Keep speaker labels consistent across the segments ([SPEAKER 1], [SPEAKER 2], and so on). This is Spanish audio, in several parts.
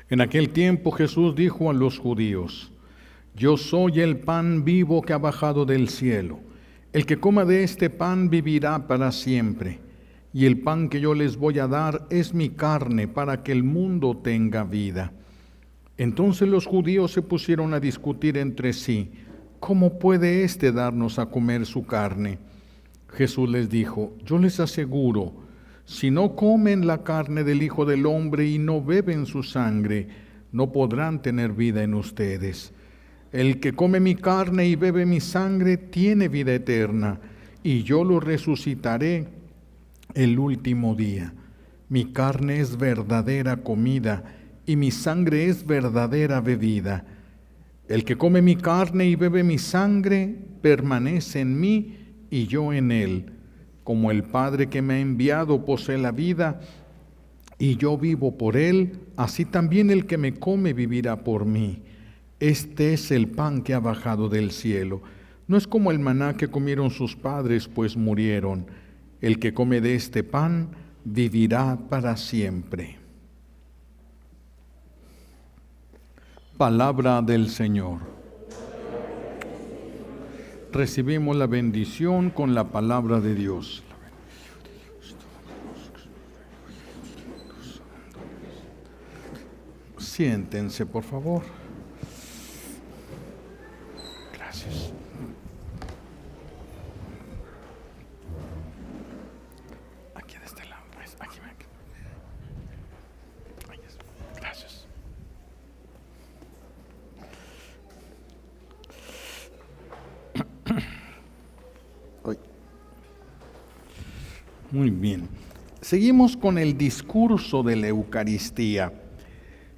[SPEAKER 1] En aquel tiempo Jesús dijo a los judíos: Yo soy el pan vivo que ha bajado del cielo. El que coma de este pan vivirá para siempre. Y el pan que yo les voy a dar es mi carne, para que el mundo tenga vida. Entonces los judíos se pusieron a discutir entre sí: ¿Cómo puede éste darnos a comer su carne? Jesús les dijo: Yo les aseguro, si no comen la carne del Hijo del Hombre y no beben su sangre, no podrán tener vida en ustedes. El que come mi carne y bebe mi sangre tiene vida eterna, y yo lo resucitaré el último día. Mi carne es verdadera comida, y mi sangre es verdadera bebida. El que come mi carne y bebe mi sangre permanece en mí y yo en él. Como el Padre que me ha enviado posee la vida y yo vivo por él, así también el que me come vivirá por mí. Este es el pan que ha bajado del cielo. No es como el maná que comieron sus padres, pues murieron. El que come de este pan vivirá para siempre. Palabra del Señor. Recibimos la bendición con la palabra de Dios. Siéntense, por favor. Gracias. Aquí de este lado, pues. Aquí. Gracias. Muy bien. Seguimos con el discurso de la Eucaristía.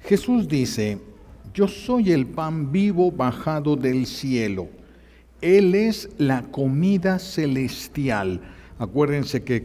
[SPEAKER 1] Jesús dice: Yo soy el pan vivo bajado del cielo. Él es la comida celestial. Acuérdense que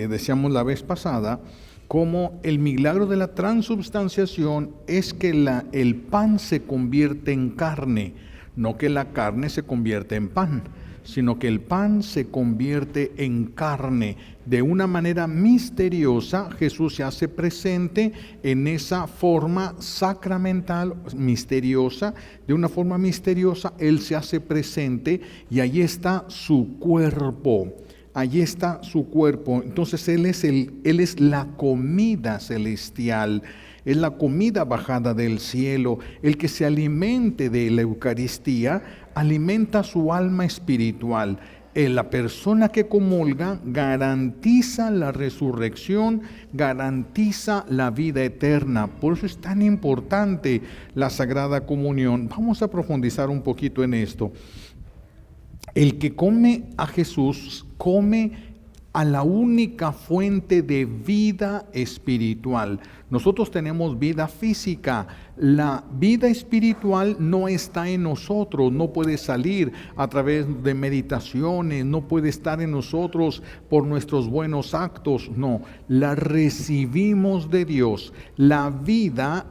[SPEAKER 1] decíamos la vez pasada cómo el milagro de la transubstanciación es que el pan se convierte en carne, no que la carne se convierte en pan, sino que el pan se convierte en carne. De una manera misteriosa, Jesús se hace presente en esa forma sacramental, misteriosa. De una forma misteriosa, Él se hace presente y ahí está su cuerpo. Allí está su cuerpo. Entonces Él es la comida celestial. Es la comida bajada del cielo. El que se alimente de la Eucaristía alimenta su alma espiritual. La persona que comulga garantiza la resurrección, garantiza la vida eterna. Por eso es tan importante la Sagrada Comunión. Vamos a profundizar un poquito en esto. El que come a Jesús, come a la única fuente de vida espiritual. Nosotros tenemos vida física. La vida espiritual no está en nosotros, no puede salir a través de meditaciones, no puede estar en nosotros por nuestros buenos actos, no, la recibimos de Dios. La vida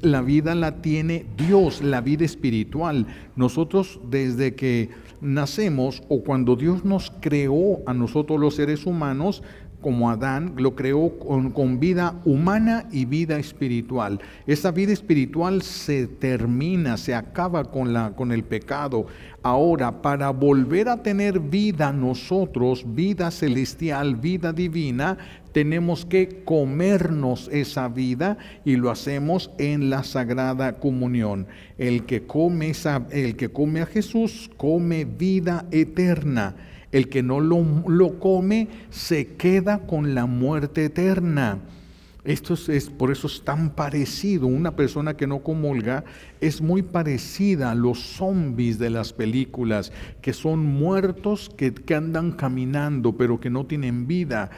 [SPEAKER 1] la tiene Dios, la vida espiritual. Nosotros desde que nacemos o cuando Dios nos creó a nosotros los seres humanos, como Adán, lo creó con vida humana y vida espiritual. Esa vida espiritual se termina, se acaba con el pecado. Ahora, para volver a tener vida nosotros, vida celestial, vida divina, tenemos que comernos esa vida y lo hacemos en la Sagrada Comunión. El que come a Jesús come vida eterna. El que no lo come se queda con la muerte eterna. Por eso es tan parecido. Una persona que no comulga es muy parecida a los zombies de las películas, que son muertos que andan caminando, pero que no tienen vida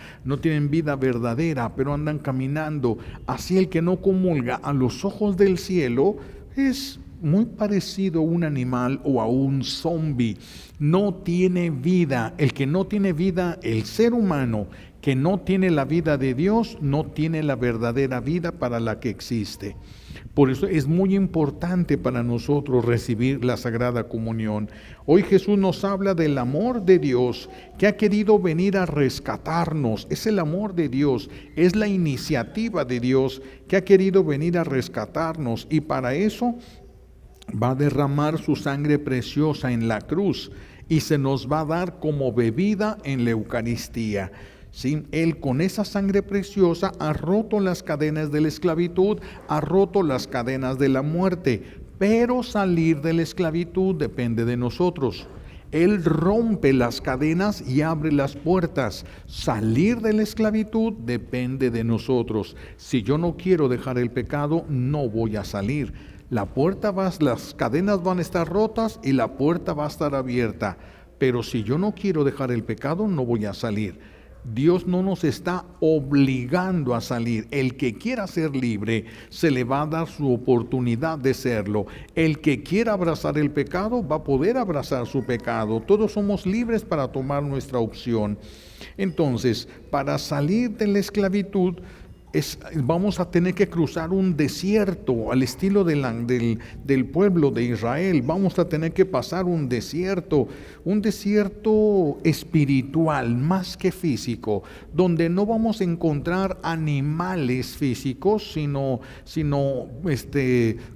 [SPEAKER 1] verdadera, pero andan caminando. Así el que no comulga a los ojos del cielo es muy parecido a un animal o a un zombie. No tiene vida. El que no tiene vida, el ser humano que no tiene la vida de Dios, no tiene la verdadera vida para la que existe. Por eso es muy importante para nosotros recibir la Sagrada Comunión. Hoy Jesús nos habla del amor de Dios que ha querido venir a rescatarnos. Es el amor de Dios, es la iniciativa de Dios que ha querido venir a rescatarnos, y para eso va a derramar su sangre preciosa en la cruz y se nos va a dar como bebida en la Eucaristía. ¿Sí? Él con esa sangre preciosa ha roto las cadenas de la esclavitud, ha roto las cadenas de la muerte, pero salir de la esclavitud depende de nosotros. Él rompe las cadenas y abre las puertas. Salir de la esclavitud depende de nosotros. Si yo no quiero dejar el pecado, no voy a salir. Las cadenas van a estar rotas y la puerta va a estar abierta. Pero si yo no quiero dejar el pecado, no voy a salir. Dios no nos está obligando a salir. El que quiera ser libre, se le va a dar su oportunidad de serlo. El que quiera abrazar el pecado, va a poder abrazar su pecado. Todos somos libres para tomar nuestra opción. Entonces, para salir de la esclavitud, vamos a tener que cruzar un desierto al estilo del pueblo de Israel. Vamos a tener que pasar un desierto espiritual más que físico, donde no vamos a encontrar animales físicos, sino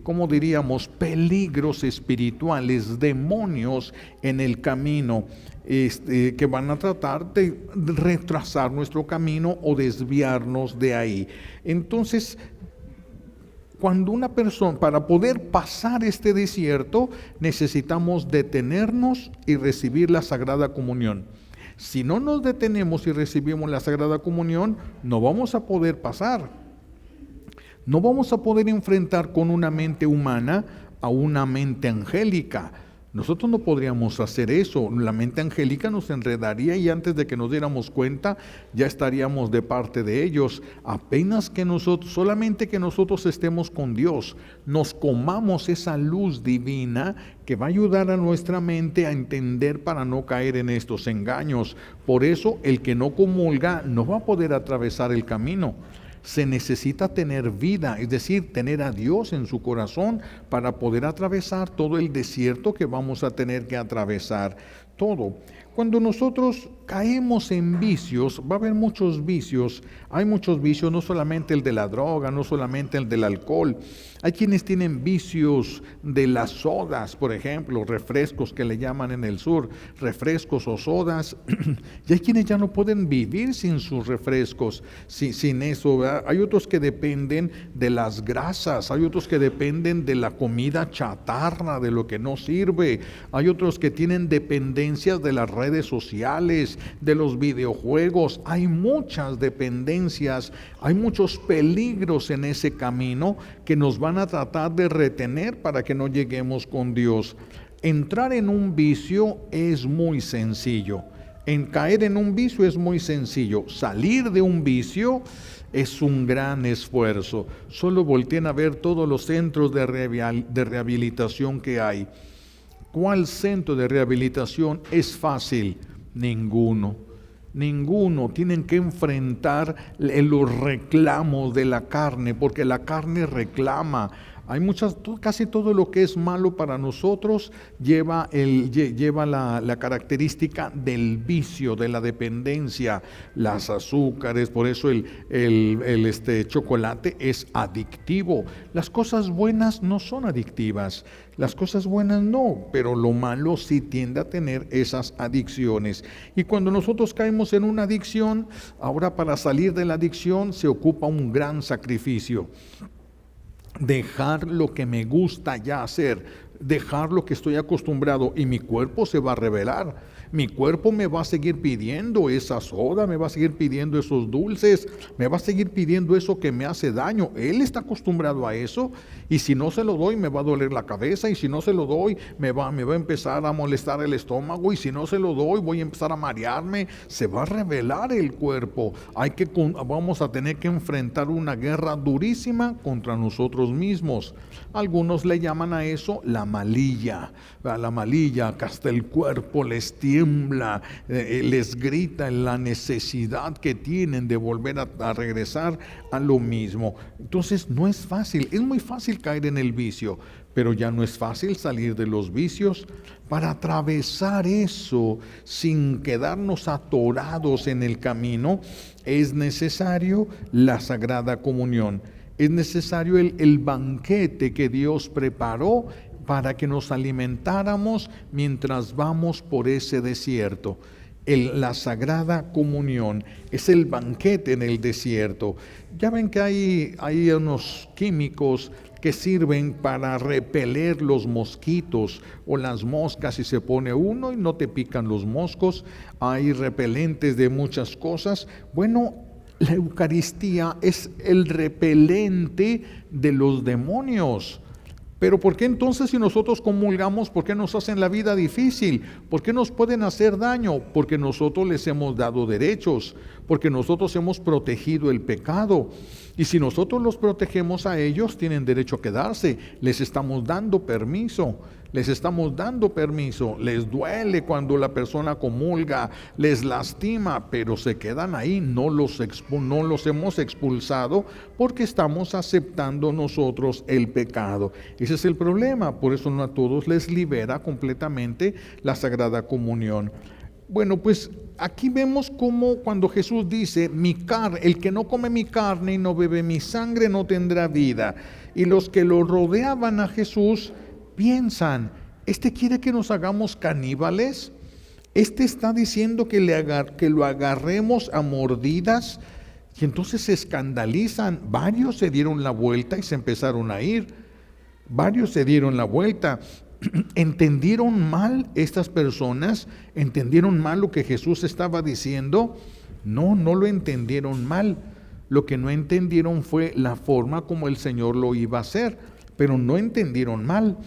[SPEAKER 1] ¿cómo diríamos? Peligros espirituales, demonios en el camino. Que van a tratar de retrasar nuestro camino o desviarnos de ahí. Entonces, cuando una persona, para poder pasar este desierto, necesitamos detenernos y recibir la Sagrada Comunión. Si no nos detenemos y recibimos la Sagrada Comunión, no vamos a poder pasar. No vamos a poder enfrentar con una mente humana a una mente angélica. Nosotros no podríamos hacer eso. La mente angélica nos enredaría y antes de que nos diéramos cuenta ya estaríamos de parte de ellos. Apenas que solamente que nosotros estemos con Dios, nos comamos esa luz divina que va a ayudar a nuestra mente a entender para no caer en estos engaños. Por eso el que no comulga no va a poder atravesar el camino. Se necesita tener vida, es decir, tener a Dios en su corazón para poder atravesar todo el desierto que vamos a tener que atravesar. Todo. Cuando nosotros caemos en vicios, va a haber muchos vicios. Hay muchos vicios, no solamente el de la droga, no solamente el del alcohol. Hay quienes tienen vicios de las sodas, por ejemplo, refrescos que le llaman en el sur, refrescos o sodas. Y hay quienes ya no pueden vivir sin sus refrescos, sin eso, ¿verdad? Hay otros que dependen de las grasas, hay otros que dependen de la comida chatarra, de lo que no sirve. Hay otros que tienen dependencias de las redes sociales, de los videojuegos. Hay muchas dependencias, hay muchos peligros en ese camino que nos van a tratar de retener para que no lleguemos con Dios. Entrar en un vicio es muy sencillo. Caer en un vicio es muy sencillo. Salir de un vicio es un gran esfuerzo. Solo volteen a ver todos los centros de rehabilitación que hay. ¿Cuál centro de rehabilitación es fácil? Ninguno. Tienen que enfrentar los reclamos de la carne, porque la carne reclama. Hay casi todo lo que es malo para nosotros lleva la característica del vicio, de la dependencia, las azúcares. Por eso el chocolate es adictivo. Las cosas buenas no son adictivas, las cosas buenas no, pero lo malo sí tiende a tener esas adicciones. Y cuando nosotros caemos en una adicción, ahora para salir de la adicción se ocupa un gran sacrificio. Dejar lo que me gusta ya hacer, dejar lo que estoy acostumbrado, y mi cuerpo se va a rebelar. Mi cuerpo me va a seguir pidiendo esa soda, me va a seguir pidiendo esos dulces, me va a seguir pidiendo eso que me hace daño. Él está acostumbrado a eso, y si no se lo doy me va a doler la cabeza, y si no se lo doy me va a empezar a molestar el estómago, y si no se lo doy voy a empezar a marearme. Se va a rebelar el cuerpo. Vamos a tener que enfrentar una guerra durísima contra nosotros mismos. Algunos le llaman a eso la la malilla, que hasta el cuerpo les tiembla, les grita la necesidad que tienen de volver a regresar a lo mismo. Entonces no es fácil, es muy fácil caer en el vicio, pero ya no es fácil salir de los vicios. Para atravesar eso sin quedarnos atorados en el camino, es necesario la Sagrada Comunión. Es necesario el banquete que Dios preparó para que nos alimentáramos mientras vamos por ese desierto. La Sagrada Comunión es el banquete en el desierto. Ya ven que hay unos químicos que sirven para repeler los mosquitos o las moscas. Si se pone uno y no te pican los moscos, hay repelentes de muchas cosas. Bueno, la Eucaristía es el repelente de los demonios. Pero ¿por qué entonces si nosotros comulgamos, por qué nos hacen la vida difícil? ¿Por qué nos pueden hacer daño? Porque nosotros les hemos dado derechos, porque nosotros hemos protegido el pecado. Y si nosotros los protegemos a ellos, tienen derecho a quedarse. Les estamos dando permiso. Les duele cuando la persona comulga, les lastima, pero se quedan ahí. No los hemos expulsado porque estamos aceptando nosotros el pecado. Ese es el problema. Por eso no a todos les libera completamente la Sagrada Comunión. Bueno, pues aquí vemos cómo cuando Jesús dice, el que no come mi carne y no bebe mi sangre no tendrá vida. Y los que lo rodeaban a Jesús piensan, ¿este quiere que nos hagamos caníbales? ¿Este está diciendo que lo agarremos a mordidas? Y entonces se escandalizan. Varios se dieron la vuelta y se empezaron a ir. Varios se dieron la vuelta. ¿Entendieron mal estas personas? ¿Entendieron mal lo que Jesús estaba diciendo? No lo entendieron mal. Lo que no entendieron fue la forma como el Señor lo iba a hacer, pero no entendieron mal.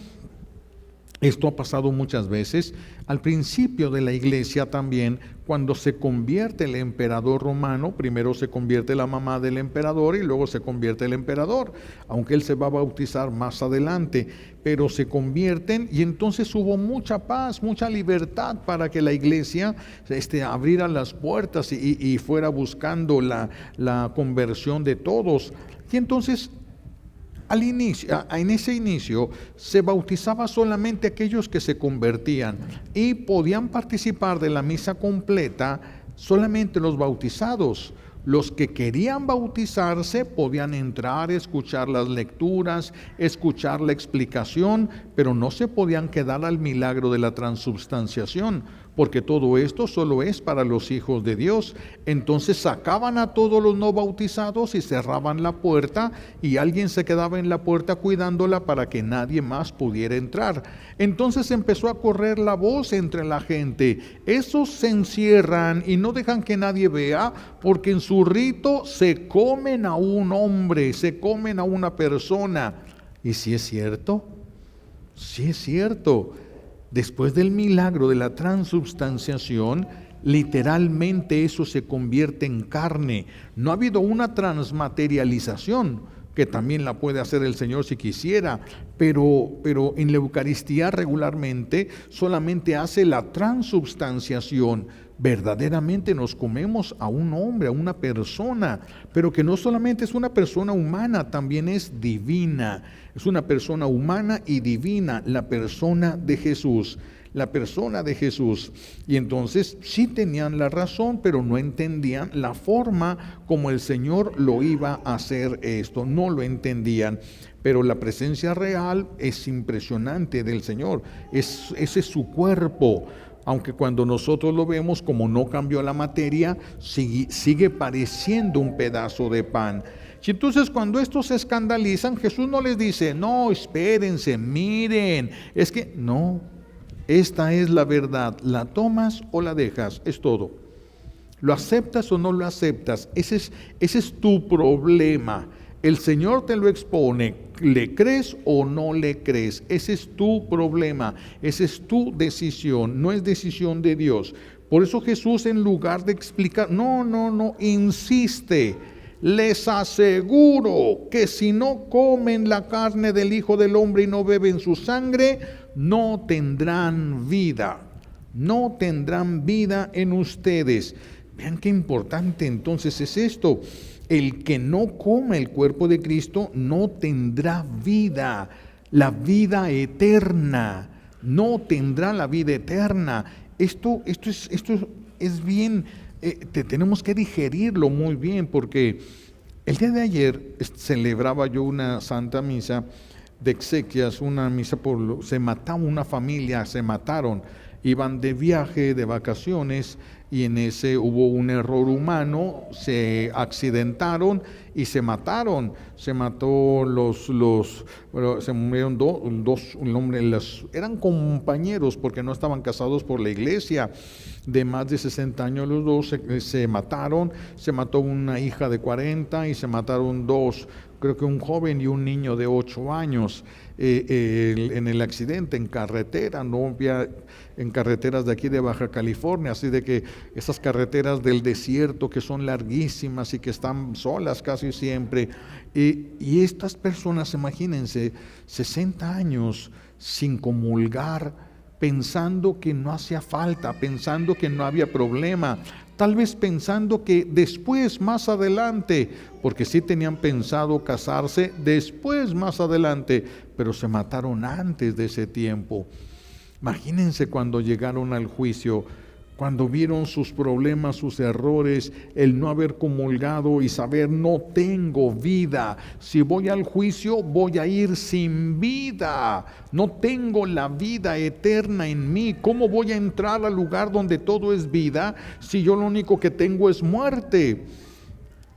[SPEAKER 1] Esto ha pasado muchas veces. Al principio de la iglesia también, cuando se convierte el emperador romano, primero se convierte la mamá del emperador y luego se convierte el emperador, aunque él se va a bautizar más adelante, pero se convierten y entonces hubo mucha paz, mucha libertad para que la iglesia abriera las puertas y fuera buscando la conversión de todos. Y entonces en ese inicio se bautizaba solamente aquellos que se convertían y podían participar de la misa completa solamente los bautizados. Los que querían bautizarse podían entrar, escuchar las lecturas, escuchar la explicación, pero no se podían quedar al milagro de la transubstanciación, porque todo esto solo es para los hijos de Dios. Entonces sacaban a todos los no bautizados y cerraban la puerta, y alguien se quedaba en la puerta cuidándola para que nadie más pudiera entrar. Entonces empezó a correr la voz entre la gente: esos se encierran y no dejan que nadie vea, porque en su rito se comen a un hombre, se comen a una persona. ¿Y si es cierto? Sí es cierto. Después del milagro de la transubstanciación, literalmente eso se convierte en carne. No ha habido una transmaterialización, que también la puede hacer el Señor si quisiera, pero en la Eucaristía regularmente solamente hace la transubstanciación. Verdaderamente nos comemos a un hombre, a una persona, pero que no solamente es una persona humana, también es divina. Es una persona humana y divina, la persona de Jesús. La persona de Jesús. Y entonces sí tenían la razón, pero no entendían la forma como el Señor lo iba a hacer esto. No lo entendían. Pero la presencia real es impresionante del Señor. Ese es su cuerpo. Aunque cuando nosotros lo vemos, como no cambió la materia, sigue pareciendo un pedazo de pan. Y entonces cuando estos se escandalizan, Jesús no les dice: no, espérense, miren, es que no, esta es la verdad, la tomas o la dejas, es todo. ¿Lo aceptas o no lo aceptas? Ese es tu problema. El Señor te lo expone, ¿le crees o no le crees? Ese es tu problema, esa es tu decisión, no es decisión de Dios. Por eso Jesús, en lugar de explicar, no, insiste. les aseguro que si no comen la carne del Hijo del Hombre y no beben su sangre, no tendrán vida. No tendrán vida en ustedes. Vean qué importante entonces es esto. El que no coma el cuerpo de Cristo no tendrá vida, la vida eterna. No tendrá la vida eterna. Esto es bien, tenemos que digerirlo muy bien, porque el día de ayer celebraba yo una santa misa de exequias, una misa se mataba una familia, se mataron. Iban de viaje, de vacaciones, y en ese hubo un error humano, se accidentaron y se mataron. Se mató se murieron dos hombres, eran compañeros porque no estaban casados por la iglesia, de más de 60 años los dos se mataron. Se mató una hija de 40 y se mataron dos, creo que un joven y un niño de 8 años. En el accidente en carretera, no había en carreteras de aquí de Baja California, así de que esas carreteras del desierto que son larguísimas y que están solas casi siempre, y estas personas, imagínense, 60 años sin comulgar, pensando que no hacía falta, pensando que no había problema, tal vez pensando que después, más adelante, porque sí tenían pensado casarse después, más adelante, pero se mataron antes de ese tiempo. Imagínense cuando llegaron al juicio, cuando vieron sus problemas, sus errores, el no haber comulgado y saber, no tengo vida. Si voy al juicio, voy a ir sin vida. No tengo la vida eterna en mí. ¿Cómo voy a entrar al lugar donde todo es vida si yo lo único que tengo es muerte?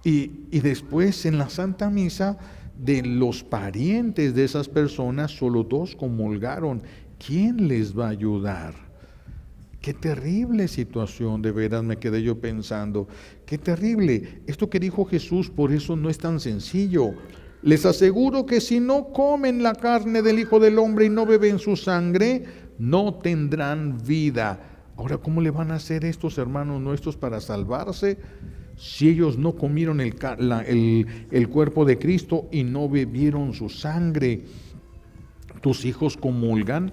[SPEAKER 1] Y después en la Santa Misa, de los parientes de esas personas, solo 2 comulgaron. ¿Quién les va a ayudar? Qué terrible situación, de veras me quedé yo pensando. Qué terrible. Esto que dijo Jesús, por eso no es tan sencillo. Les aseguro que si no comen la carne del Hijo del Hombre y no beben su sangre, no tendrán vida. Ahora, ¿cómo le van a hacer estos hermanos nuestros para salvarse? Si ellos no comieron el cuerpo de Cristo y no bebieron su sangre. ¿Tus hijos comulgan?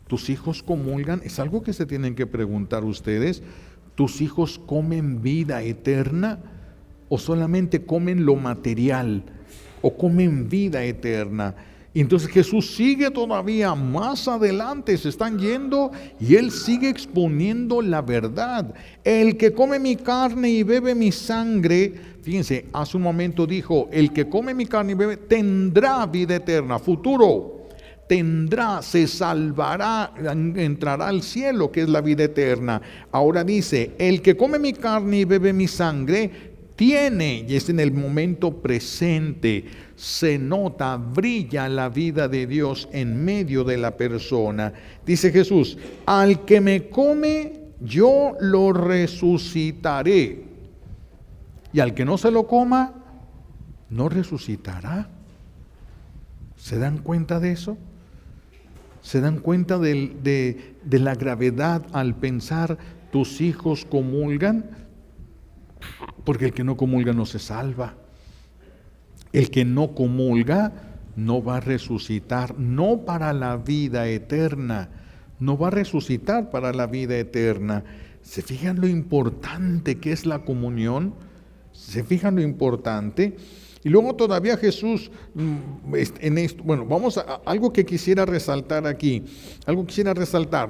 [SPEAKER 1] ¿Tus hijos comulgan? Es algo que se tienen que preguntar ustedes. ¿Tus hijos comen vida eterna o solamente comen lo material o comen vida eterna? Y entonces Jesús sigue todavía más adelante, se están yendo y Él sigue exponiendo la verdad. El que come mi carne y bebe mi sangre, fíjense, hace un momento dijo, el que come mi carne y bebe tendrá vida eterna, futuro, tendrá, se salvará, entrará al cielo, que es la vida eterna. Ahora dice, el que come mi carne y bebe mi sangre, tiene, y es en el momento presente, se nota, brilla la vida de Dios en medio de la persona. Dice Jesús, al que me come, yo lo resucitaré. Y al que no se lo coma, no resucitará. ¿Se dan cuenta de eso? ¿Se dan cuenta de la gravedad al pensar tus hijos comulgan? Porque el que no comulga no se salva. El que no comulga no va a resucitar, no para la vida eterna, no va a resucitar para la vida eterna. ¿Se fijan lo importante que es la comunión? ¿Se fijan lo importante? Y luego todavía Jesús, en esto, bueno, vamos a algo que quisiera resaltar aquí,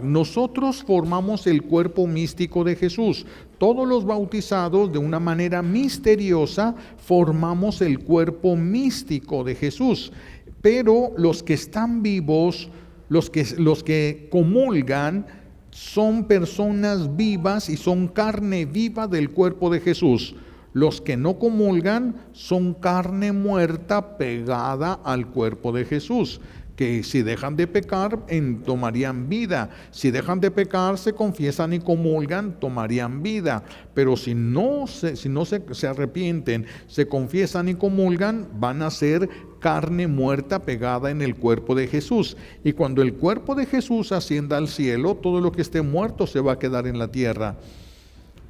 [SPEAKER 1] nosotros formamos el cuerpo místico de Jesús, todos los bautizados de una manera misteriosa formamos el cuerpo místico de Jesús, pero los que están vivos, los que comulgan, son personas vivas y son carne viva del cuerpo de Jesús. Los que no comulgan son carne muerta pegada al cuerpo de Jesús, que si dejan de pecar, tomarían vida. Si dejan de pecar, se confiesan y comulgan, tomarían vida. Pero si no se arrepienten, se confiesan y comulgan, van a ser carne muerta pegada en el cuerpo de Jesús. Y cuando el cuerpo de Jesús ascienda al cielo, todo lo que esté muerto se va a quedar en la tierra.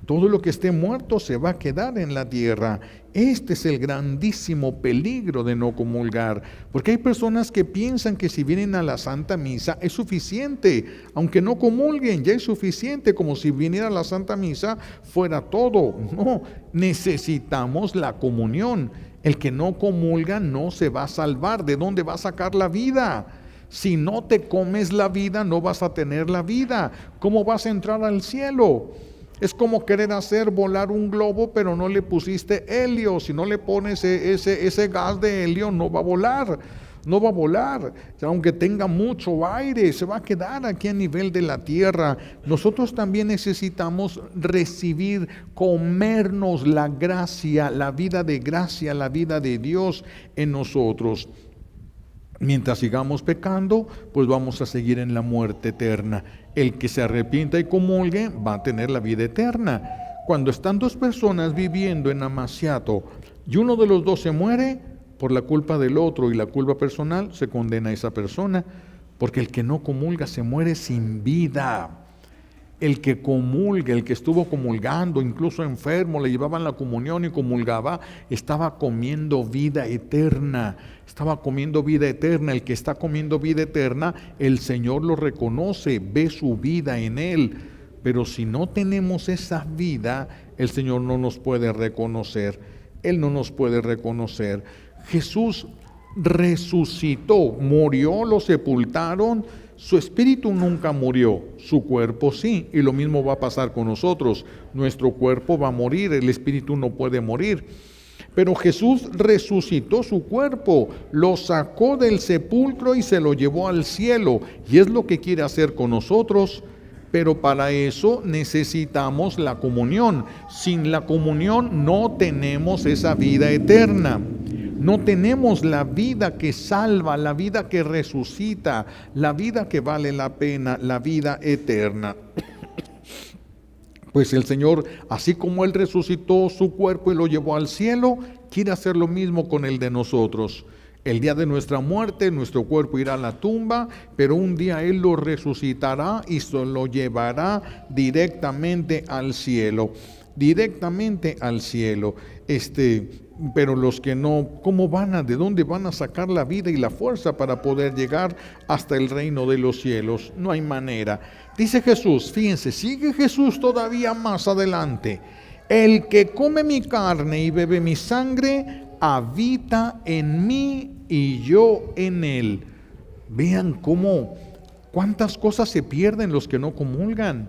[SPEAKER 1] Todo lo que esté muerto se va a quedar en la tierra. Este es el grandísimo peligro de no comulgar, porque hay personas que piensan que si vienen a la Santa Misa es suficiente, aunque no comulguen, ya es suficiente, como si viniera a la Santa Misa fuera todo. No, necesitamos la comunión. El que no comulga no se va a salvar. ¿De dónde va a sacar la vida? Si no te comes la vida, no vas a tener la vida. ¿Cómo vas a entrar al cielo? Es como querer hacer volar un globo, pero no le pusiste helio. Si no le pones ese gas de helio, no va a volar. No va a volar. Aunque tenga mucho aire, se va a quedar aquí a nivel de la tierra. Nosotros también necesitamos recibir, comernos la gracia, la vida de gracia, la vida de Dios en nosotros. Mientras sigamos pecando, pues vamos a seguir en la muerte eterna. El que se arrepienta y comulgue va a tener la vida eterna. Cuando están dos personas viviendo en amaciato y uno de los dos se muere, por la culpa del otro y la culpa personal, se condena a esa persona, porque el que no comulga se muere sin vida. El que comulga, el que estuvo comulgando, incluso enfermo, le llevaban la comunión y comulgaba, estaba comiendo vida eterna. Estaba comiendo vida eterna. El que está comiendo vida eterna, el Señor lo reconoce, ve su vida en él. Pero si no tenemos esa vida, el Señor no nos puede reconocer. Él no nos puede reconocer. Jesús resucitó, murió, lo sepultaron. Su espíritu nunca murió, su cuerpo sí, y lo mismo va a pasar con nosotros. Nuestro cuerpo va a morir, el espíritu no puede morir. Pero Jesús resucitó su cuerpo, lo sacó del sepulcro y se lo llevó al cielo. Y es lo que quiere hacer con nosotros. Pero para eso necesitamos la comunión. Sin la comunión no tenemos esa vida eterna. No tenemos la vida que salva, la vida que resucita, la vida que vale la pena, la vida eterna. Pues el Señor, así como Él resucitó su cuerpo y lo llevó al cielo, quiere hacer lo mismo con el de nosotros. El día de nuestra muerte, nuestro cuerpo irá a la tumba, pero un día Él lo resucitará y se lo llevará directamente al cielo. Directamente al cielo. Pero los que no, ¿de dónde van a sacar la vida y la fuerza para poder llegar hasta el reino de los cielos? No hay manera. Dice Jesús, fíjense, sigue Jesús todavía más adelante. El que come mi carne y bebe mi sangre, habita en mí y yo en él. Vean cuántas cosas se pierden los que no comulgan.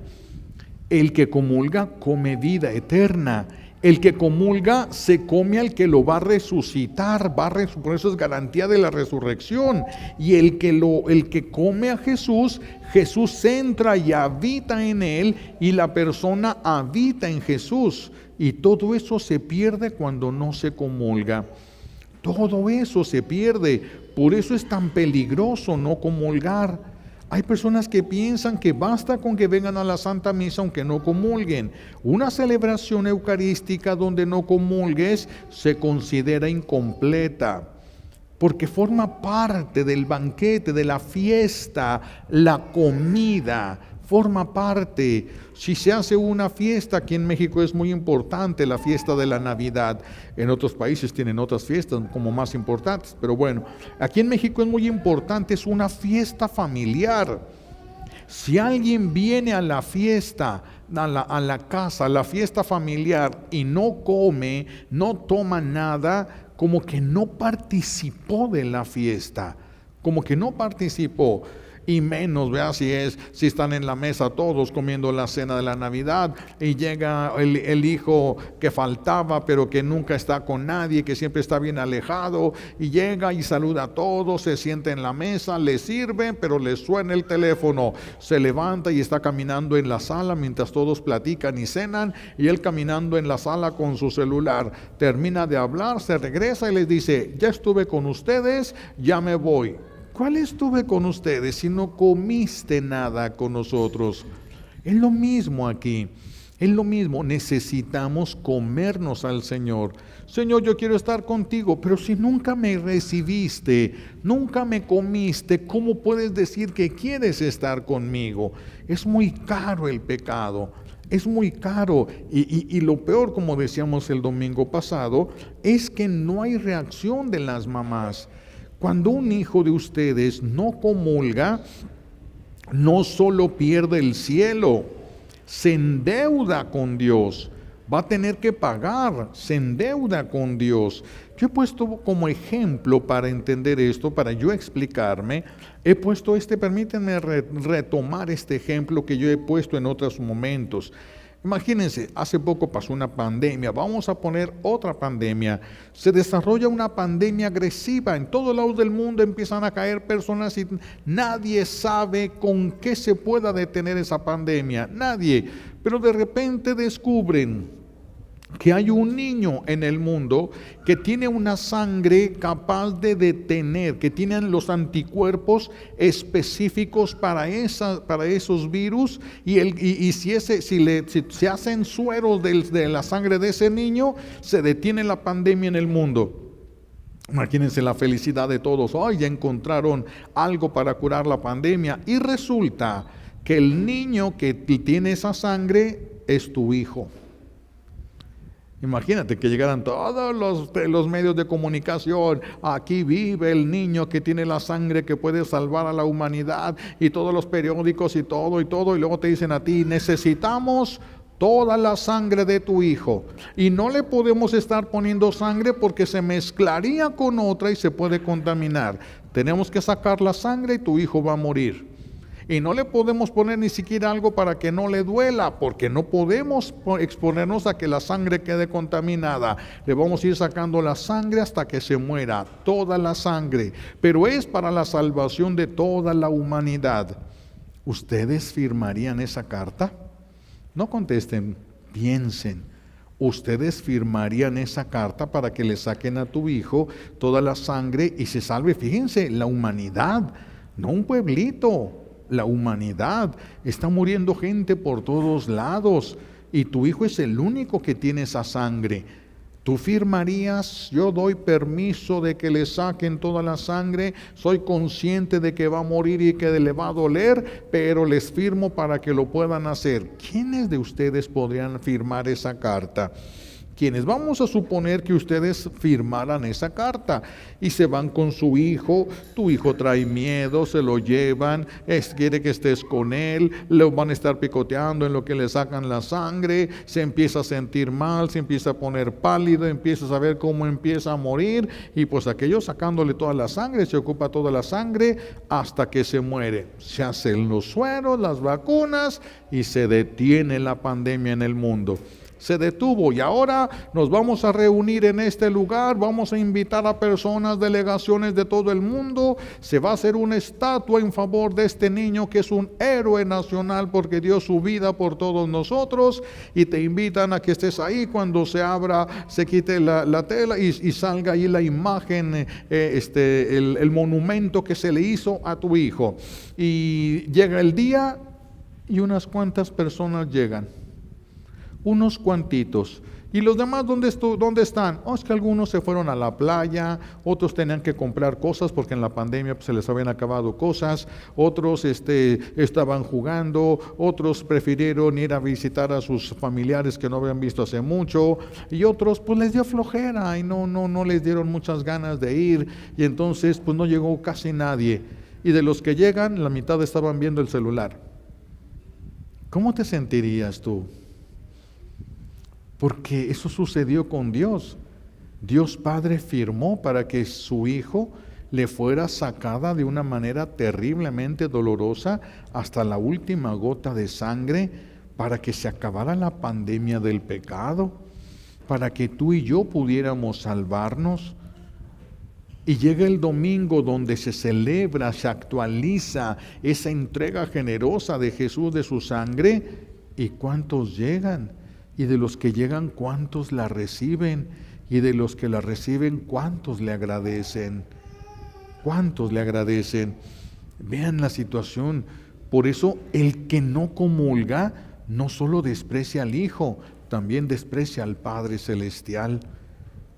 [SPEAKER 1] El que comulga come vida eterna. El que comulga se come al que lo va a resucitar, por eso es garantía de la resurrección. Y el que come a Jesús, Jesús entra y habita en él, y la persona habita en Jesús. Y todo eso se pierde cuando no se comulga. Todo eso se pierde. Por eso es tan peligroso no comulgar. Hay personas que piensan que basta con que vengan a la Santa Misa aunque no comulguen. Una celebración eucarística donde no comulgues se considera incompleta, porque forma parte del banquete, de la fiesta, la comida, forma parte. Si se hace una fiesta, aquí en México es muy importante la fiesta de la Navidad. En otros países tienen otras fiestas como más importantes, pero bueno, aquí en México es muy importante, es una fiesta familiar. Si alguien viene a la fiesta, a la casa, a la fiesta familiar y no come, no toma nada, como que no participó de la fiesta, como que no participó. Y menos, vea, si están en la mesa todos comiendo la cena de la Navidad y llega el hijo que faltaba pero que nunca está con nadie, que siempre está bien alejado, y llega y saluda a todos, se sienta en la mesa, le sirve, pero le suena el teléfono, se levanta y está caminando en la sala mientras todos platican y cenan, y él caminando en la sala con su celular, termina de hablar, se regresa y les dice: ya estuve con ustedes, ya me voy. ¿Cuál estuve con ustedes si no comiste nada con nosotros? Es lo mismo aquí, es lo mismo. Necesitamos comernos al Señor. Señor, yo quiero estar contigo, pero si nunca me recibiste, nunca me comiste, ¿cómo puedes decir que quieres estar conmigo? Es muy caro el pecado. Es muy caro y lo peor, como decíamos el domingo pasado, es que no hay reacción de las mamás. Cuando un hijo de ustedes no comulga, no solo pierde el cielo, se endeuda con Dios. Va a tener que pagar, se endeuda con Dios. Yo he puesto como ejemplo para entender esto, para yo explicarme, permítanme retomar este ejemplo que yo he puesto en otros momentos. Imagínense, hace poco pasó una pandemia, vamos a poner otra pandemia. Se desarrolla una pandemia agresiva, en todos lados del mundo empiezan a caer personas y nadie sabe con qué se pueda detener esa pandemia, nadie. Pero de repente descubren que hay un niño en el mundo que tiene una sangre capaz de detener, que tienen los anticuerpos específicos para esos virus, y si se hacen sueros de la sangre de ese niño, se detiene la pandemia en el mundo. Imagínense la felicidad de todos. Ay, ya encontraron algo para curar la pandemia, y resulta que el niño que tiene esa sangre es tu hijo. Imagínate que llegaran todos los medios de comunicación. Aquí vive el niño que tiene la sangre que puede salvar a la humanidad, y todos los periódicos y todo, y luego te dicen a ti: necesitamos toda la sangre de tu hijo, y no le podemos estar poniendo sangre porque se mezclaría con otra y se puede contaminar. Tenemos que sacar la sangre y tu hijo va a morir. Y no le podemos poner ni siquiera algo para que no le duela, porque no podemos exponernos a que la sangre quede contaminada. Le vamos a ir sacando la sangre hasta que se muera, toda la sangre. Pero es para la salvación de toda la humanidad. ¿Ustedes firmarían esa carta? No contesten, piensen. ¿Ustedes firmarían esa carta para que le saquen a tu hijo toda la sangre y se salve? Fíjense, la humanidad, no un pueblito. La humanidad, está muriendo gente por todos lados, y tu hijo es el único que tiene esa sangre. ¿Tú firmarías? Yo doy permiso de que le saquen toda la sangre, soy consciente de que va a morir y que le va a doler, pero les firmo para que lo puedan hacer. ¿Quiénes de ustedes podrían firmar esa carta? Quienes vamos a suponer que ustedes firmaran esa carta y se van con su hijo. Tu hijo trae miedo, se lo llevan, quiere que estés con él, lo van a estar picoteando en lo que le sacan la sangre, se empieza a sentir mal, se empieza a poner pálido, empieza a saber cómo empieza a morir, y pues aquello sacándole toda la sangre, se ocupa toda la sangre hasta que se muere. Se hacen los sueros, las vacunas, y se detiene la pandemia en el mundo. Se detuvo, y ahora nos vamos a reunir en este lugar, vamos a invitar a personas, delegaciones de todo el mundo, se va a hacer una estatua en favor de este niño que es un héroe nacional porque dio su vida por todos nosotros, y te invitan a que estés ahí cuando se abra, se quite la tela y salga ahí la imagen, el monumento que se le hizo a tu hijo. Y llega el día y unas cuantas personas llegan. Unos cuantitos. ¿Y los demás dónde están? Es que algunos se fueron a la playa, otros tenían que comprar cosas porque en la pandemia se les habían acabado cosas, otros estaban jugando, otros prefirieron ir a visitar a sus familiares que no habían visto hace mucho, y otros pues les dio flojera y no les dieron muchas ganas de ir, y entonces pues no llegó casi nadie. Y de los que llegan, la mitad estaban viendo el celular. ¿Cómo te sentirías tú? Porque eso sucedió con Dios. Dios Padre firmó para que su hijo le fuera sacada de una manera terriblemente dolorosa hasta la última gota de sangre, para que se acabara la pandemia del pecado, para que tú y yo pudiéramos salvarnos. Y llega el domingo donde se celebra, se actualiza esa entrega generosa de Jesús de su sangre. ¿Y cuántos llegan? Y de los que llegan, ¿cuántos la reciben? Y de los que la reciben, ¿cuántos le agradecen? ¿Cuántos le agradecen? Vean la situación. Por eso el que no comulga no solo desprecia al Hijo, también desprecia al Padre Celestial.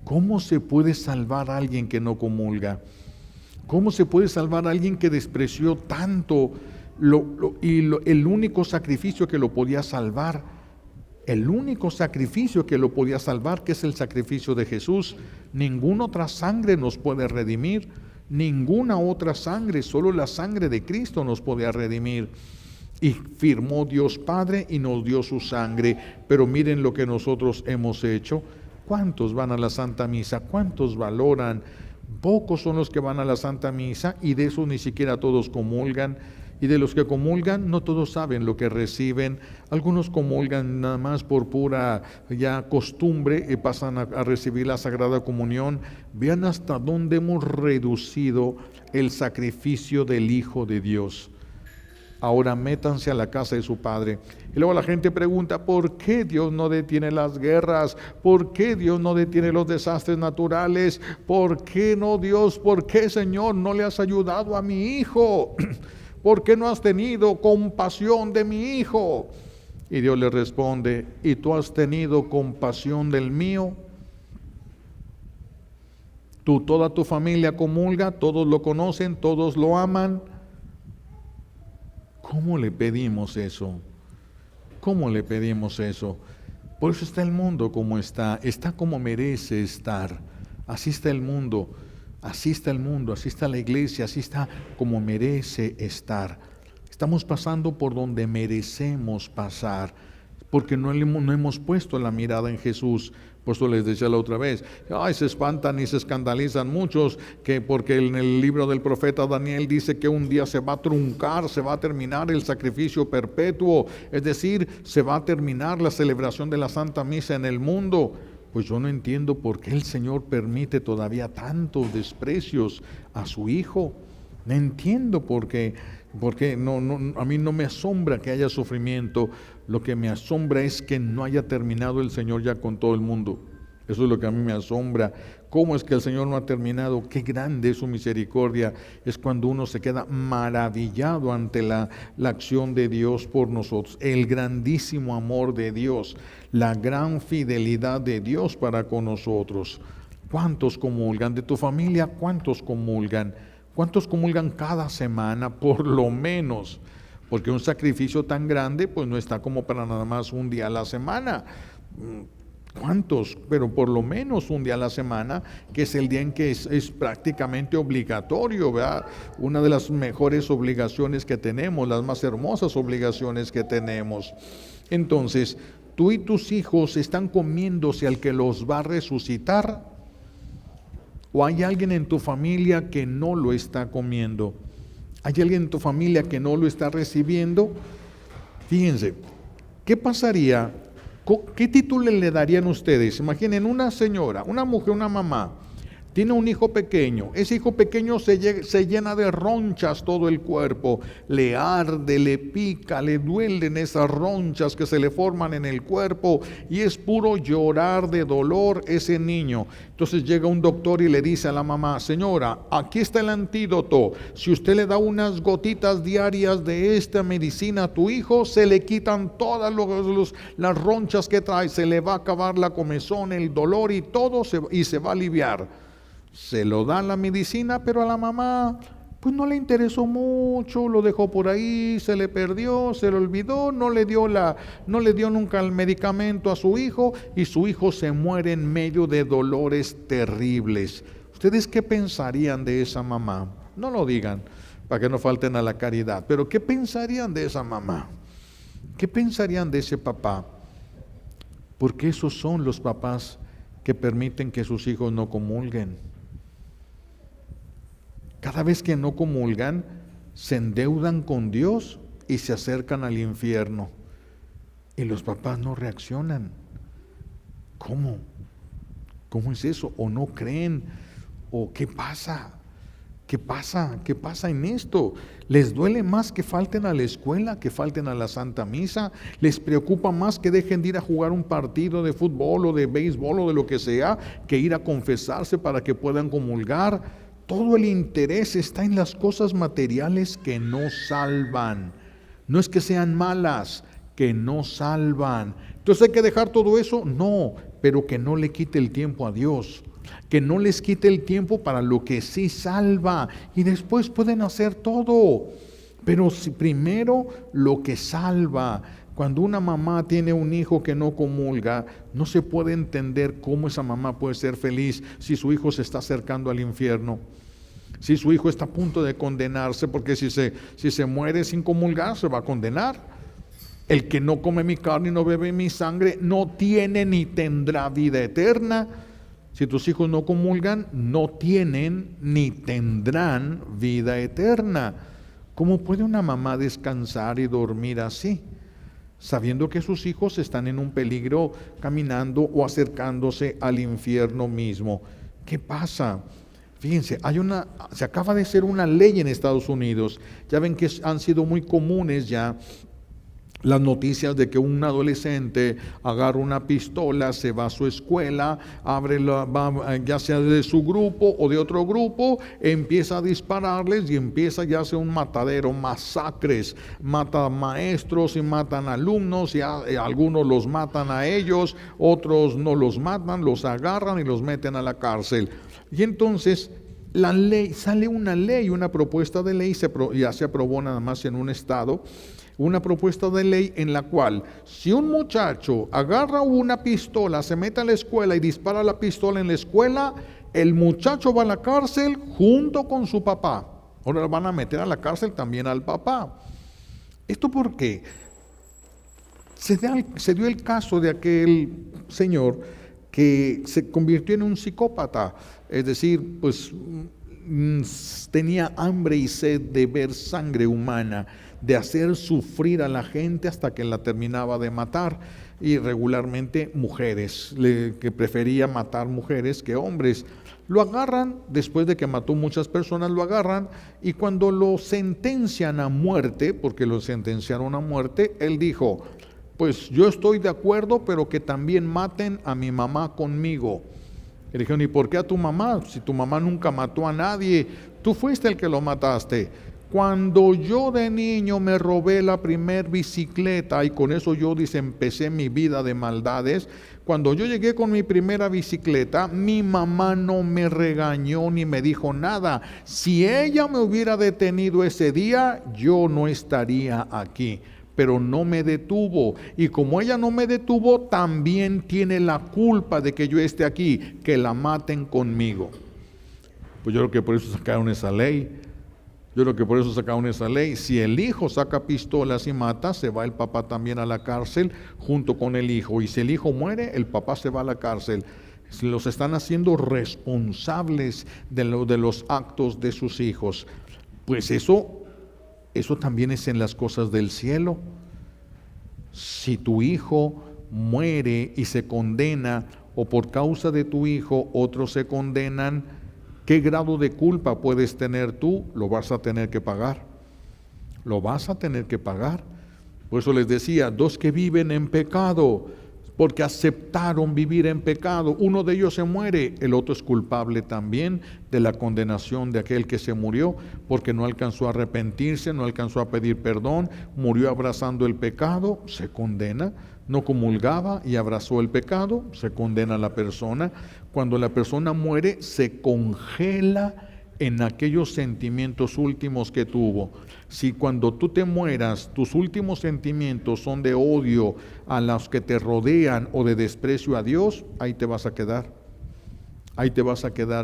[SPEAKER 1] ¿Cómo se puede salvar a alguien que no comulga? ¿Cómo se puede salvar a alguien que despreció tanto el único sacrificio que lo podía salvar? El único sacrificio que lo podía salvar, que es el sacrificio de Jesús. Ninguna otra sangre nos puede redimir. Ninguna otra sangre, solo la sangre de Cristo nos podía redimir. Y firmó Dios Padre y nos dio su sangre. Pero miren lo que nosotros hemos hecho. ¿Cuántos van a la Santa Misa? ¿Cuántos valoran? Pocos son los que van a la Santa Misa, y de esos ni siquiera todos comulgan. Y de los que comulgan, no todos saben lo que reciben. Algunos comulgan nada más por pura ya costumbre y pasan a recibir la Sagrada Comunión. Vean hasta dónde hemos reducido el sacrificio del Hijo de Dios. Ahora métanse a la casa de su Padre. Y luego la gente pregunta, ¿por qué Dios no detiene las guerras? ¿Por qué Dios no detiene los desastres naturales? ¿Por qué no, Dios? ¿Por qué, Señor, no le has ayudado a mi hijo? ¿Por qué no has tenido compasión de mi hijo? Y Dios le responde, ¿y tú has tenido compasión del mío? Toda tu familia comulga, todos lo conocen, todos lo aman. ¿Cómo le pedimos eso? ¿Cómo le pedimos eso? Por eso está el mundo como está como merece estar. Así está el mundo. Así está el mundo, así está la iglesia, así está como merece estar. Estamos pasando por donde merecemos pasar, porque no hemos puesto la mirada en Jesús. Por eso les decía la otra vez, se espantan y se escandalizan muchos, porque en el libro del profeta Daniel dice que un día se va a truncar, se va a terminar el sacrificio perpetuo, es decir, se va a terminar la celebración de la Santa Misa en el mundo. Pues yo no entiendo por qué el Señor permite todavía tantos desprecios a su Hijo. No entiendo por qué a mí no me asombra que haya sufrimiento. Lo que me asombra es que no haya terminado el Señor ya con todo el mundo. Eso es lo que a mí me asombra. ¿Cómo es que el Señor no ha terminado? Qué grande es su misericordia. Es cuando uno se queda maravillado ante la acción de Dios por nosotros. El grandísimo amor de Dios, la gran fidelidad de Dios para con nosotros. ¿Cuántos comulgan? De tu familia, ¿cuántos comulgan? ¿Cuántos comulgan cada semana? Por lo menos. Porque un sacrificio tan grande, pues no está como para nada más un día a la semana. ¿Cuántos? Pero por lo menos un día a la semana, que es el día en que es prácticamente obligatorio, ¿verdad? Una de las mejores obligaciones que tenemos, las más hermosas obligaciones que tenemos. Entonces, tú y tus hijos están comiéndose al que los va a resucitar, o hay alguien en tu familia que no lo está comiendo. ¿Hay alguien en tu familia que no lo está recibiendo? Fíjense, ¿qué pasaría? ¿Qué título le darían ustedes? Imaginen una señora, una mujer, una mamá, tiene un hijo pequeño. Ese hijo pequeño se llena de ronchas todo el cuerpo, le arde, le pica, le duelen esas ronchas que se le forman en el cuerpo y es puro llorar de dolor ese niño. Entonces llega un doctor y le dice a la mamá, señora, aquí está el antídoto. Si usted le da unas gotitas diarias de esta medicina a tu hijo, se le quitan todas las ronchas que trae, se le va a acabar la comezón, el dolor y todo y se va a aliviar. Se lo da la medicina, pero a la mamá pues no le interesó mucho, lo dejó por ahí, se le perdió, se le olvidó, no le dio nunca el medicamento a su hijo y su hijo se muere en medio de dolores terribles. ¿Ustedes qué pensarían de esa mamá? No lo digan para que no falten a la caridad, pero ¿qué pensarían de esa mamá? ¿Qué pensarían de ese papá? Porque esos son los papás que permiten que sus hijos no comulguen. Cada vez que no comulgan, se endeudan con Dios y se acercan al infierno. Y los papás no reaccionan. ¿Cómo? ¿Cómo es eso? ¿O no creen? ¿O qué pasa? ¿Qué pasa? ¿Qué pasa en esto? ¿Les duele más que falten a la escuela, que falten a la Santa Misa? ¿Les preocupa más que dejen de ir a jugar un partido de fútbol o de béisbol o de lo que sea, que ir a confesarse para que puedan comulgar? Todo el interés está en las cosas materiales que no salvan. No es que sean malas, que no salvan. Entonces hay que dejar todo eso, no, pero que no le quite el tiempo a Dios. Que no les quite el tiempo para lo que sí salva y después pueden hacer todo. Pero si primero lo que salva, Cuando una mamá tiene un hijo que no comulga, no se puede entender cómo esa mamá puede ser feliz si su hijo se está acercando al infierno, si su hijo está a punto de condenarse, porque si se muere sin comulgar, se va a condenar. El que no come mi carne y no bebe mi sangre no tiene ni tendrá vida eterna. Si tus hijos no comulgan, no tienen ni tendrán vida eterna. ¿Cómo puede una mamá descansar y dormir así, sabiendo que sus hijos están en un peligro caminando o acercándose al infierno mismo? ¿Qué pasa? Fíjense, se acaba de hacer una ley en Estados Unidos. Ya ven que han sido muy comunes ya las noticias de que un adolescente agarra una pistola, se va a su escuela, ya sea de su grupo o de otro grupo, empieza a dispararles y empieza ya a hacer un matadero, masacres, mata maestros y matan alumnos, y algunos los matan a ellos, otros no los matan, los agarran y los meten a la cárcel. Y entonces sale una ley, una propuesta de ley, ya se aprobó nada más en un estado, una propuesta de ley en la cual si un muchacho agarra una pistola, se mete a la escuela y dispara la pistola en la escuela, el muchacho va a la cárcel junto con su papá. Ahora van a meter a la cárcel también al papá. ¿Esto por qué? Se dio el caso de aquel señor que se convirtió en un psicópata, es decir, pues tenía hambre y sed de ver sangre humana, de hacer sufrir a la gente hasta que la terminaba de matar, y regularmente mujeres, que prefería matar mujeres que hombres. Lo agarran, después de que mató muchas personas, lo agarran, y cuando lo sentencian a muerte, porque lo sentenciaron a muerte, él dijo: pues yo estoy de acuerdo, pero que también maten a mi mamá conmigo. Y le dijeron: ¿y por qué a tu mamá? Si tu mamá nunca mató a nadie, tú fuiste el que lo mataste. Cuando yo de niño me robé la primer bicicleta, y con eso yo empecé mi vida de maldades, cuando yo llegué con mi primera bicicleta, mi mamá no me regañó ni me dijo nada. Si ella me hubiera detenido ese día, yo no estaría aquí. Pero no me detuvo, y como ella no me detuvo, también tiene la culpa de que yo esté aquí, que la maten conmigo. Pues yo creo que por eso sacaron esa ley. Si el hijo saca pistolas y mata, se va el papá también a la cárcel junto con el hijo, y si el hijo muere, el papá se va a la cárcel. Los están haciendo responsables de los actos de sus hijos. Pues eso también es en las cosas del cielo. Si tu hijo muere y se condena, o por causa de tu hijo otros se condenan, ¿qué grado de culpa puedes tener tú? Lo vas a tener que pagar. Por eso les decía, dos que viven en pecado, porque aceptaron vivir en pecado, uno de ellos se muere, el otro es culpable también de la condenación de aquel que se murió, porque no alcanzó a arrepentirse, no alcanzó a pedir perdón, murió abrazando el pecado, se condena. No comulgaba y abrazó el pecado, se condena a la persona. Cuando la persona muere, se congela en aquellos sentimientos últimos que tuvo. Si cuando tú te mueras, tus últimos sentimientos son de odio a los que te rodean o de desprecio a Dios, ahí te vas a quedar.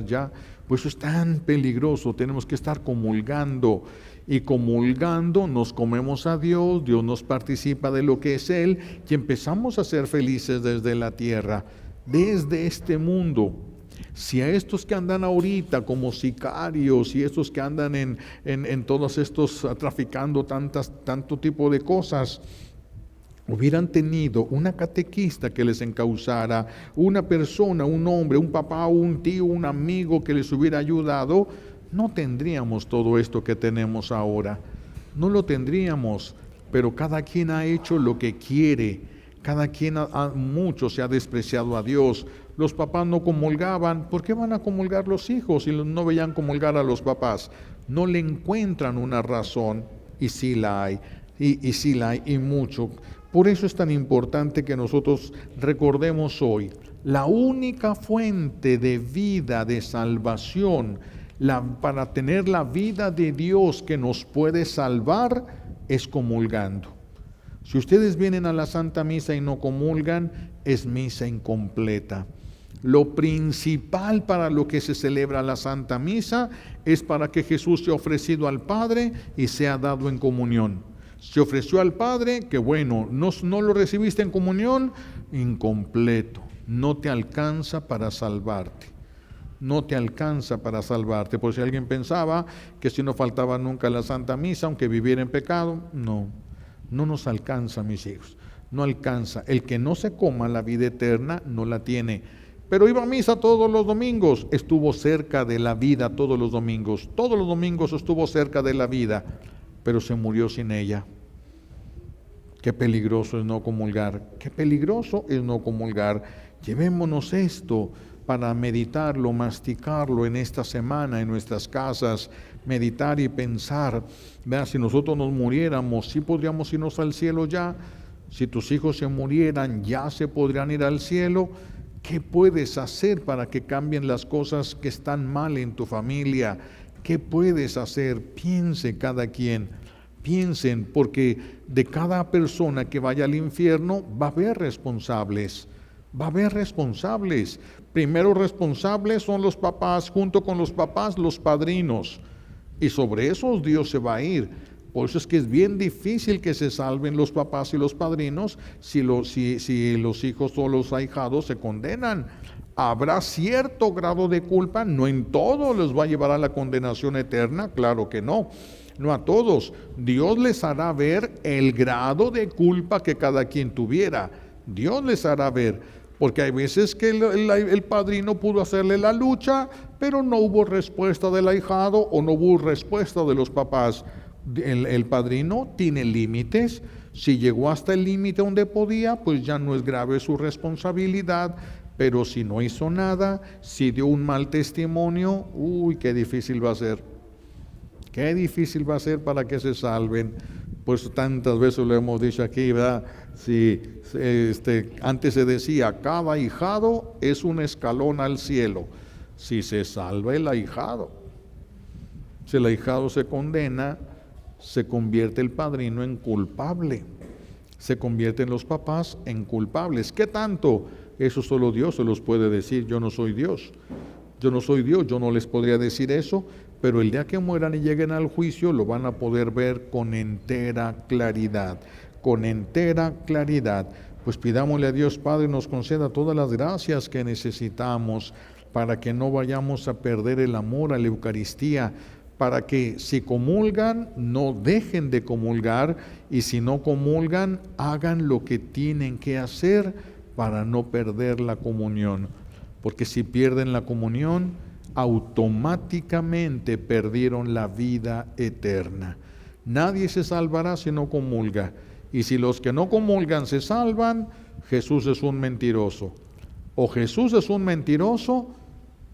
[SPEAKER 1] Ya. Pues eso es tan peligroso. Tenemos que estar comulgando, y comulgando nos comemos a Dios, Dios nos participa de lo que es Él, y empezamos a ser felices desde la tierra, desde este mundo. Si a estos que andan ahorita como sicarios, y estos que andan en todos estos traficando tanto tipo de cosas, hubieran tenido una catequista que les encauzara, una persona, un hombre, un papá, un tío, un amigo que les hubiera ayudado, no tendríamos todo esto que tenemos ahora. No lo tendríamos, pero cada quien ha hecho lo que quiere. Cada quien, mucho se ha despreciado a Dios. Los papás no comulgaban. ¿Por qué van a comulgar los hijos si no veían comulgar a los papás? No le encuentran una razón, y sí la hay, y sí la hay, y mucho. Por eso es tan importante que nosotros recordemos hoy, la única fuente de vida, de salvación, para tener la vida de Dios que nos puede salvar, es comulgando. Si ustedes vienen a la Santa Misa y no comulgan, es misa incompleta. Lo principal para lo que se celebra la Santa Misa es para que Jesús se ha ofrecido al Padre y se ha dado en comunión. Se ofreció al Padre, que bueno, no lo recibiste en comunión, incompleto. No te alcanza para salvarte. No te alcanza para salvarte. Por si alguien pensaba que si no faltaba nunca la Santa Misa, aunque viviera en pecado, no nos alcanza, mis hijos. No alcanza. El que no se coma la vida eterna no la tiene. Pero iba a misa todos los domingos, estuvo cerca de la vida todos los domingos estuvo cerca de la vida, pero se murió sin ella. Qué peligroso es no comulgar, qué peligroso es no comulgar. Llevémonos esto para meditarlo, masticarlo en esta semana, en nuestras casas, meditar y pensar. Vea, si nosotros nos muriéramos, ¿sí podríamos irnos al cielo ya? Si tus hijos se murieran, ¿ya se podrían ir al cielo? ¿Qué puedes hacer para que cambien las cosas que están mal en tu familia? ¿Qué puedes hacer? Piense cada quien. Piensen, porque de cada persona que vaya al infierno va a haber responsables. Va a haber responsables. Primero responsables son los papás, junto con los papás, los padrinos. Y sobre esos Dios se va a ir. Por eso es que es bien difícil que se salven los papás y los padrinos si los hijos o los ahijados se condenan. Habrá cierto grado de culpa, no en todos les va a llevar a la condenación eterna, claro que no. No a todos. Dios les hará ver el grado de culpa que cada quien tuviera. Dios les hará ver, porque hay veces que el padrino pudo hacerle la lucha, pero no hubo respuesta del ahijado o no hubo respuesta de los papás. El padrino tiene límites. Si llegó hasta el límite donde podía, pues ya no es grave su responsabilidad. Pero si no hizo nada, si dio un mal testimonio, qué difícil va a ser. Qué difícil va a ser para que se salven. Pues tantas veces lo hemos dicho aquí, ¿verdad? Antes se decía, cada ahijado es un escalón al cielo. Si se salva el ahijado. Si el ahijado se condena, se convierte el padrino en culpable. Se convierten los papás en culpables. ¿Qué tanto? Eso solo Dios se los puede decir. Yo no soy Dios. Yo no soy Dios, yo no les podría decir eso, pero el día que mueran y lleguen al juicio lo van a poder ver con entera claridad. Con entera claridad. Pues pidámosle a Dios Padre nos conceda todas las gracias que necesitamos para que no vayamos a perder el amor a la Eucaristía, para que si comulgan, no dejen de comulgar, y si no comulgan, hagan lo que tienen que hacer para no perder la comunión. Porque si pierden la comunión, automáticamente perdieron la vida eterna. Nadie se salvará si no comulga. Y si los que no comulgan se salvan, Jesús es un mentiroso. O Jesús es un mentiroso,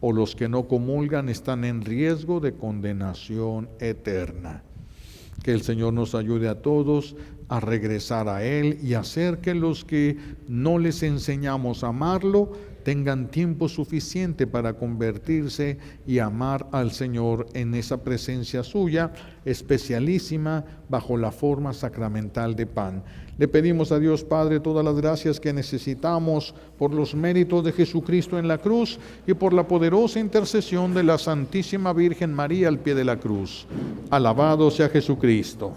[SPEAKER 1] o los que no comulgan están en riesgo de condenación eterna. Que el Señor nos ayude a todos a regresar a Él y hacer que los que no les enseñamos a amarlo tengan tiempo suficiente para convertirse y amar al Señor en esa presencia suya, especialísima bajo la forma sacramental de pan. Le pedimos a Dios Padre todas las gracias que necesitamos por los méritos de Jesucristo en la cruz y por la poderosa intercesión de la Santísima Virgen María al pie de la cruz. Alabado sea Jesucristo.